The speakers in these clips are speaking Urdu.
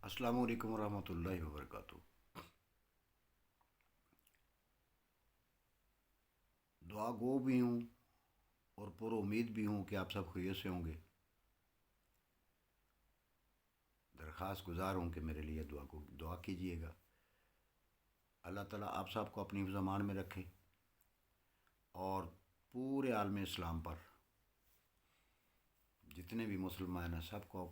السلام علیکم ورحمۃ اللہ وبرکاتہ۔ دعا گو بھی ہوں اور پر امید بھی ہوں کہ آپ سب خیریت سے ہوں گے۔ درخواست گزار ہوں کہ میرے لیے دعا کیجیے گا۔ اللہ تعالیٰ آپ سب کو اپنی حفظ و امان میں رکھے اور پورے عالم اسلام پر جتنے بھی مسلمان ہیں سب کو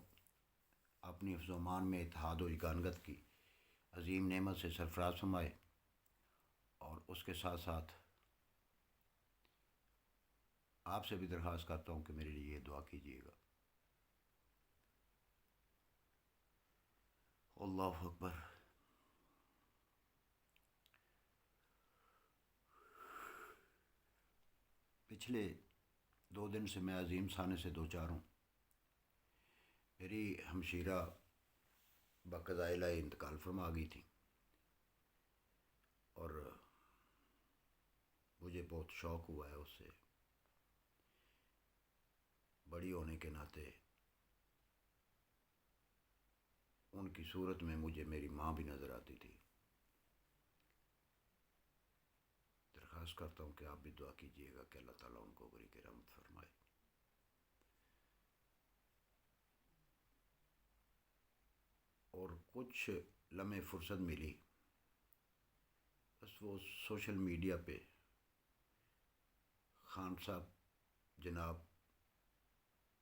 اپنی حفظ و امان میں اتحاد و یگانگت کی عظیم نعمت سے سرفراز فرمائے، اور اس کے ساتھ ساتھ آپ سے بھی درخواست کرتا ہوں کہ میرے لیے دعا کیجیے گا۔ اللہ اکبر۔ پچھلے 2 دن سے میں عظیم سانے سے دو چار ہوں۔ میری ہمشیرہ بقضاء الہی انتقال فرما گئی تھی، اور مجھے بہت شوق ہوا ہے اس سے بڑی ہونے کے ناطے ان کی صورت میں مجھے میری ماں بھی نظر آتی تھی۔ درخواست کرتا ہوں کہ آپ بھی دعا کیجیے گا کہ اللہ تعالیٰ ان کو بری کی رحمت فرمائے۔ اور کچھ لمحے فرصت ملی، بس وہ سوشل میڈیا پہ خان صاحب جناب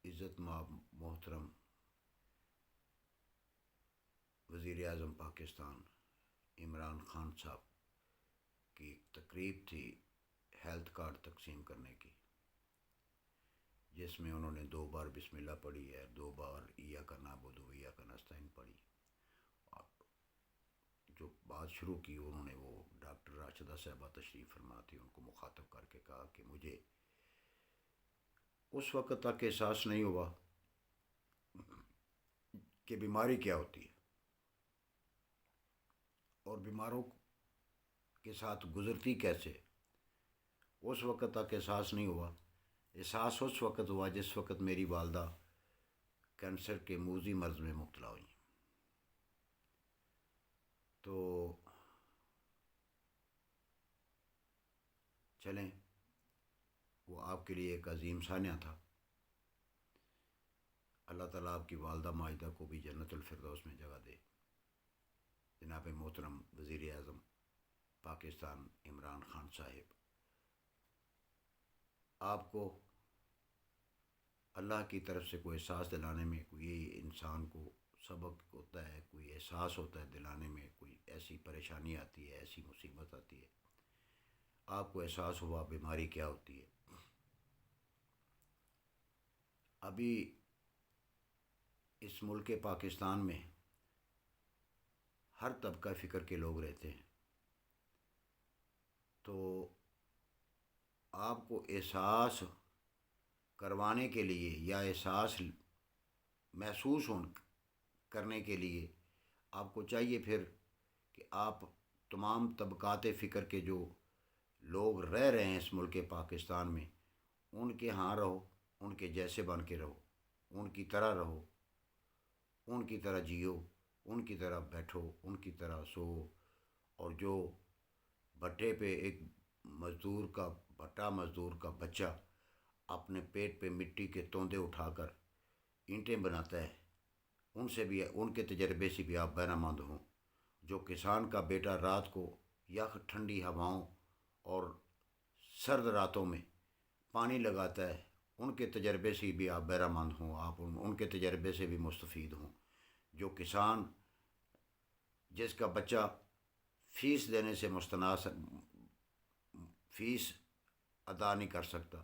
عزت مآب محترم وزیر اعظم پاکستان عمران خان صاحب کی ایک تقریب تھی ہیلتھ کارڈ تقسیم کرنے کی، جس میں انہوں نے 2 بار بسم اللہ پڑھی ہے، 2 بار ایاک نعبد و ایاک نستعین پڑھی۔ اور جو بات شروع کی انہوں نے، وہ ڈاکٹر راشدہ صاحبہ تشریف فرما تھی، ان کو مخاطب کر کے کہا کہ مجھے اس وقت تک احساس نہیں ہوا کہ بیماری کیا ہوتی ہے، اور بیماروں کے ساتھ گزرتی کیسے، اس وقت تک احساس نہیں ہوا۔ احساس اس وقت ہوا جس وقت میری والدہ کینسر کے موذی مرض میں مبتلا ہوئی۔ تو چلیں، وہ آپ کے لیے ایک عظیم ثانیہ تھا۔ اللہ تعالیٰ آپ کی والدہ ماجدہ کو بھی جنت الفردوس میں جگہ دے۔ جناب محترم وزیر اعظم پاکستان عمران خان صاحب، آپ کو اللہ کی طرف سے کوئی احساس دلانے میں، کوئی انسان کو سبق ہوتا ہے، کوئی احساس ہوتا ہے دلانے میں، کوئی ایسی پریشانی آتی ہے، ایسی مصیبت آتی ہے، آپ کو احساس ہوا بیماری کیا ہوتی ہے۔ ابھی اس ملک پاکستان میں ہر طبقہ فکر کے لوگ رہتے ہیں، تو آپ کو احساس کروانے کے لیے یا احساس محسوس کرنے کے لیے آپ کو چاہیے پھر کہ آپ تمام طبقات فکر کے جو لوگ رہ رہے ہیں اس ملک پاکستان میں، ان کے ہاں رہو، ان کے جیسے بن کے رہو، ان کی طرح رہو، ان کی طرح جیو، ان کی طرح بیٹھو، ان کی طرح سو۔ اور جو بھٹے پہ ایک مزدور کا بچہ اپنے پیٹ پہ مٹی کے توندے اٹھا کر اینٹیں بناتا ہے، ان سے بھی، ان کے تجربے سے بھی آپ بہرہ مند ہوں۔ جو کسان کا بیٹا رات کو یخ ٹھنڈی ہواؤں اور سرد راتوں میں پانی لگاتا ہے، ان کے تجربے سے بھی آپ بہرہ مند ہوں، آپ ان کے تجربے سے بھی مستفید ہوں۔ جو کسان جس کا بچہ فیس دینے سے مستناس، فیس ادا نہیں کر سکتا،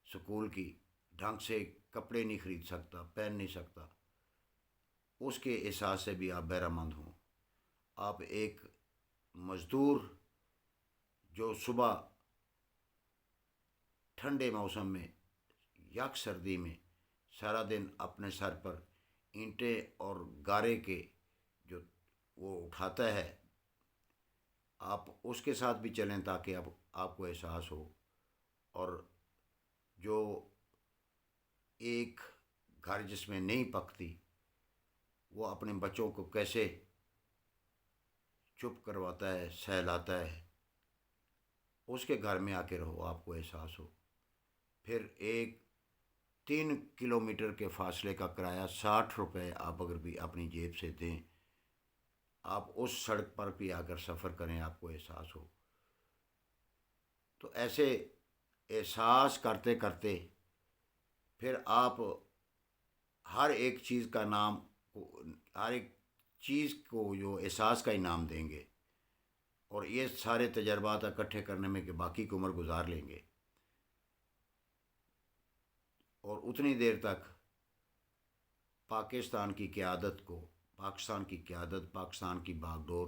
سکول کی ڈھنگ سے کپڑے نہیں خرید سکتا، پہن نہیں سکتا، اس کے احساس سے بھی آپ بہرہ مند ہوں۔ آپ ایک مزدور جو صبح ٹھنڈے موسم میں یک سردی میں سارا دن اپنے سر پر اینٹیں اور گارے کے جو وہ اٹھاتا ہے، آپ اس کے ساتھ بھی چلیں تاکہ آپ کو احساس ہو۔ اور جو ایک گھر جس میں نہیں پکتی، وہ اپنے بچوں کو کیسے چپ کرواتا ہے، سہلاتا ہے، اس کے گھر میں آ کے رہو، آپ کو احساس ہو. پھر ایک 3 کلومیٹر کے فاصلے کا کرایہ 60 روپے آپ اگر بھی اپنی جیب سے دیں، آپ اس سڑک پر بھی آ کر سفر کریں، آپ کو احساس ہو. تو ایسے احساس کرتے کرتے پھر آپ ہر ایک چیز کا نام، ہر ایک چیز کو جو احساس کا ہی نام دیں گے، اور یہ سارے تجربات اکٹھے کرنے میں کہ باقی کی عمر گزار لیں گے. اور اتنی دیر تک پاکستان کی قیادت کو، پاکستان کی قیادت، پاکستان کی باغ ڈور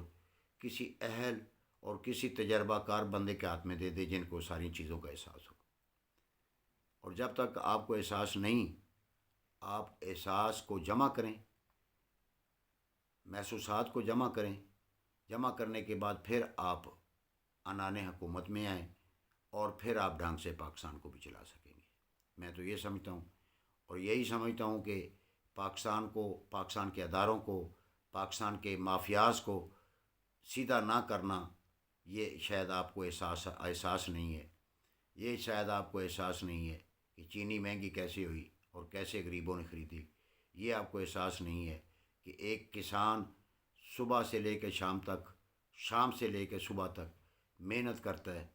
کسی اہل اور کسی تجربہ کار بندے کے ہاتھ میں دے دے جن کو ساری چیزوں کا احساس ہو. اور جب تک آپ کو احساس نہیں، آپ احساس کو جمع کریں، محسوسات کو جمع کریں. جمع کرنے کے بعد پھر آپ عنان حکومت میں آئیں، اور پھر آپ ڈھنگ سے پاکستان کو بھی چلا سکیں گے. میں تو یہ سمجھتا ہوں، اور یہی سمجھتا ہوں کہ پاکستان کو، پاکستان کے اداروں کو، پاکستان کے مافیاز کو سیدھا نہ کرنا، یہ شاید آپ کو احساس نہیں ہے. یہ شاید آپ کو احساس نہیں ہے کہ چینی مہنگی کیسے ہوئی اور کیسے غریبوں نے خریدی. یہ آپ کو احساس نہیں ہے کہ ایک کسان صبح سے لے کے شام تک، شام سے لے کے صبح تک محنت کرتا ہے،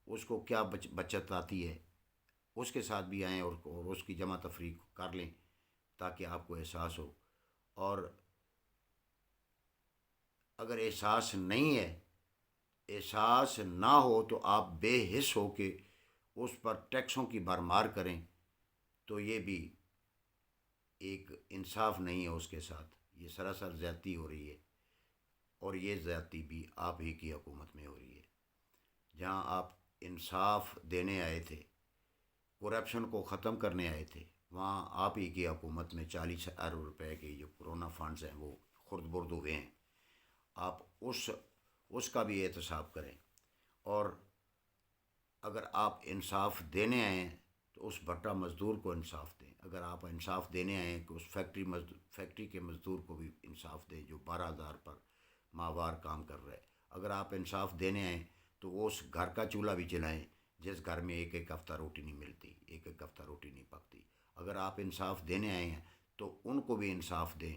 اس کو کیا بچت آتی ہے. اس کے ساتھ بھی آئیں اور اس کی جمع تفریق کر لیں تاکہ آپ کو احساس ہو. اور اگر احساس نہیں ہے، احساس نہ ہو تو آپ بے حس ہو کے اس پر ٹیکسوں کی بھرمار کریں، تو یہ بھی ایک انصاف نہیں ہے اس کے ساتھ. یہ سراسر زیادتی ہو رہی ہے، اور یہ زیادتی بھی آپ ہی کی حکومت میں ہو رہی ہے. جہاں آپ انصاف دینے آئے تھے، کرپشن کو ختم کرنے آئے تھے، وہاں آپ ہی کی حکومت میں 40 ارب روپے کے جو کرونا فنڈز ہیں وہ خرد برد ہوئے ہیں. آپ اس کا بھی احتساب کریں. اور اگر آپ انصاف دینے آئے ہیں تو اس بھٹا مزدور کو انصاف دیں. اگر آپ انصاف دینے آئے ہیں کہ اس فیکٹری کے مزدور کو بھی انصاف دیں جو 12,000 پر ماہوار کام کر رہے. اگر آپ انصاف دینے آئیں تو وہ اس گھر کا چولہا بھی چلائیں جس گھر میں ایک ایک ہفتہ روٹی نہیں ملتی، ایک ایک ہفتہ روٹی نہیں پکتی. اگر آپ انصاف دینے آئے ہیں تو ان کو بھی انصاف دیں.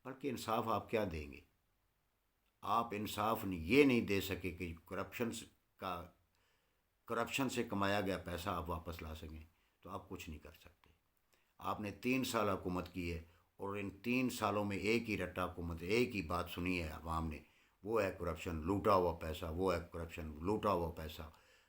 بلکہ انصاف آپ کیا دیں گے؟ آپ انصاف یہ نہیں دے سکے کہ کا کرپشن سے کمایا گیا پیسہ آپ واپس لا سکیں، تو آپ کچھ نہیں کر سکتے. آپ نے 3 سال حکومت کی ہے، اور ان 3 سالوں میں ایک ہی رٹا حکومت، ایک ہی بات سنی ہے عوام نے، وہ ہے کرپشن، لوٹا ہوا پیسہ. وہ ہے کرپشن، لوٹا ہوا پیسہ.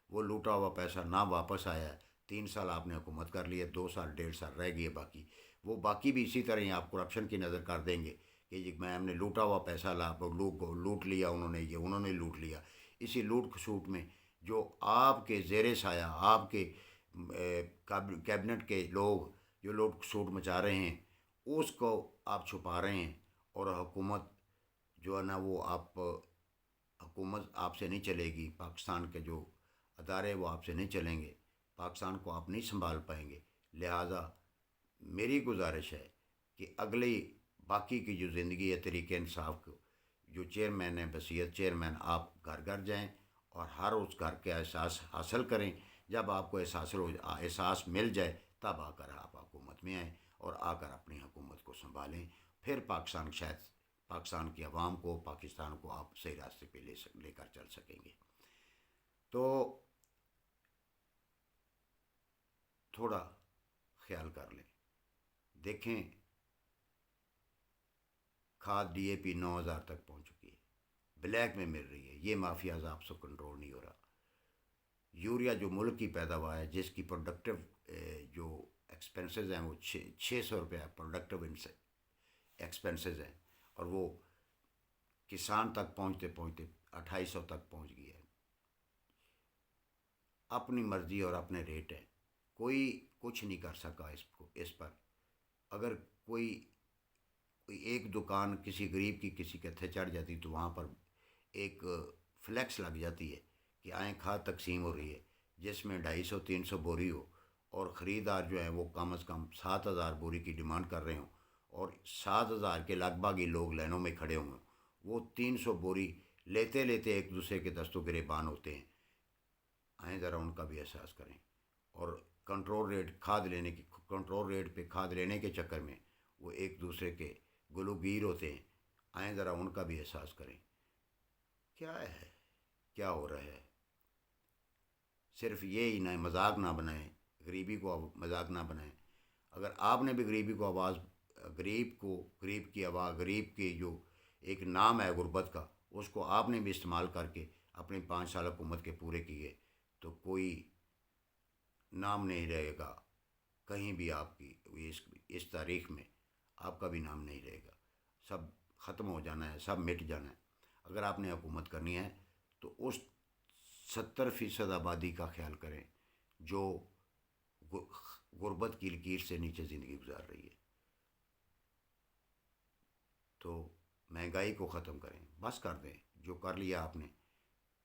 وہ لوٹا ہوا پیسہ نہ واپس آیا ہے. 3 سال آپ نے حکومت کر لی ہے، 2 سال 1.5 سال رہ گئی ہے باقی. وہ باقی بھی اسی طرح ہی آپ کرپشن کی نظر کر دیں گے کہ جی میں ہم نے لوٹا ہوا پیسہ لوٹ لیا، انہوں نے لوٹ لیا. اسی لوٹ کھسوٹ میں جو آپ کے زیر سایہ، آپ کے کیبنٹ کے لوگ جو لوٹ کھسوٹ مچا رہے ہیں، اس کو آپ چھپا رہے ہیں. اور حکومت جو ہے نا، وہ حکومت آپ سے نہیں چلے گی. پاکستان کے جو ادارے وہ آپ سے نہیں چلیں گے. پاکستان کو آپ نہیں سنبھال پائیں گے. لہذا میری گزارش ہے کہ اگلی باقی کی جو زندگی ہے طریقے انصاف کو، جو چیئرمین ہے بصیرت چیئرمین، آپ گھر گھر جائیں اور ہر اس گھر کے احساس حاصل کریں. جب آپ کو احساس مل جائے تب آ کر آپ حکومت میں آئیں اور آ کر اپنی حکومت کو سنبھالیں. پھر پاکستان کی عوام کو، پاکستان کو آپ صحیح راستے پہ لے کر چل سکیں گے. تو تھوڑا خیال کر لیں. دیکھیں، کھاد ڈی اے پی 9,000 تک پہنچ چکی ہے، بلیک میں مل رہی ہے. یہ مافیاز آپ سے کنٹرول نہیں ہو رہا. یوریا جو ملک کی پیداوار ہے، جس کی پروڈکٹیو جو ایکسپنسز ہیں وہ 600 روپے پروڈکٹیو ایکسپنسز ہیں، اور وہ کسان تک پہنچتے پہنچتے 2,800 تک پہنچ گئی ہے. اپنی مرضی اور اپنے ریٹ ہیں، کوئی کچھ نہیں کر سکا اس پر. اگر کوئی ایک دکان کسی غریب کی کسی کے تھے چڑھ جاتی تو وہاں پر ایک فلیکس لگ جاتی ہے کہ آئیں کھاد تقسیم ہو رہی ہے، جس میں 250-300 بوری ہو، اور خریدار جو ہیں وہ کم از کم 7,000 بوری کی ڈیمانڈ کر رہے ہوں، اور 7,000 کے لگ بھگ ہی لوگ لائنوں میں کھڑے ہوئے، وہ 300 بوری لیتے لیتے ایک دوسرے کے دستوں گریبان ہوتے ہیں، آئیں ذرا ان کا بھی احساس کریں۔ اور کنٹرول ریٹ پہ کھاد لینے کے چکر میں وہ ایک دوسرے کے گلوگیر ہوتے ہیں، آئیں ذرا ان کا بھی احساس کریں۔ کیا ہے، کیا ہو رہا ہے؟ صرف یہی نہ مذاق نہ بنائیں، غریبی کو مذاق نہ بنائیں۔ اگر آپ نے بھی غریب کی جو ایک نام ہے غربت کا، اس کو آپ نے بھی استعمال کر کے اپنے 5 سال حکومت کے پورے کیے، تو کوئی نام نہیں رہے گا کہیں بھی آپ کی، اس تاریخ میں آپ کا بھی نام نہیں رہے گا، سب ختم ہو جانا ہے، سب مٹ جانا ہے۔ اگر آپ نے حکومت کرنی ہے تو اس 70% آبادی کا خیال کریں جو غربت کی لکیر سے نیچے زندگی گزار رہی ہے، تو مہنگائی کو ختم کریں، بس کر دیں جو کر لیا آپ نے۔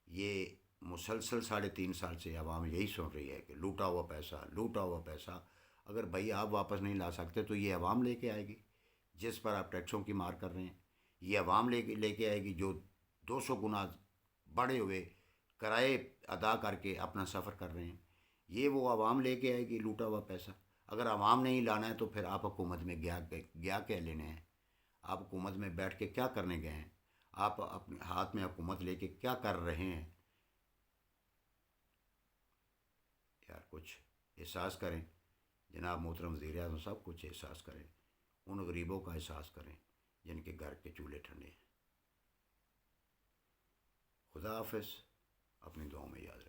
یہ مسلسل 3.5 سال سے عوام یہی سن رہی ہے کہ لوٹا ہوا پیسہ، لوٹا ہوا پیسہ۔ اگر بھائی آپ واپس نہیں لا سکتے تو یہ عوام لے کے آئے گی، جس پر آپ ٹیکسوں کی مار کر رہے ہیں، یہ عوام لے کے آئے گی جو 200 گنا بڑھے ہوئے کرائے ادا کر کے اپنا سفر کر رہے ہیں، یہ وہ عوام لے کے آئے گی لوٹا ہوا پیسہ۔ اگر عوام نہیں لانا ہے تو پھر آپ حکومت میں گیا کیا لینے ہیں؟ آپ حکومت میں بیٹھ کے کیا کرنے گئے ہیں؟ آپ اپنے ہاتھ میں حکومت لے کے کیا کر رہے ہیں؟ یار کچھ احساس کریں، جناب محترم وزیر اعظم صاحب، کچھ احساس کریں، ان غریبوں کا احساس کریں جن کے گھر کے چولہے ٹھنڈے ہیں۔ خدا حافظ، اپنی دعاؤں میں یاد رکھیں۔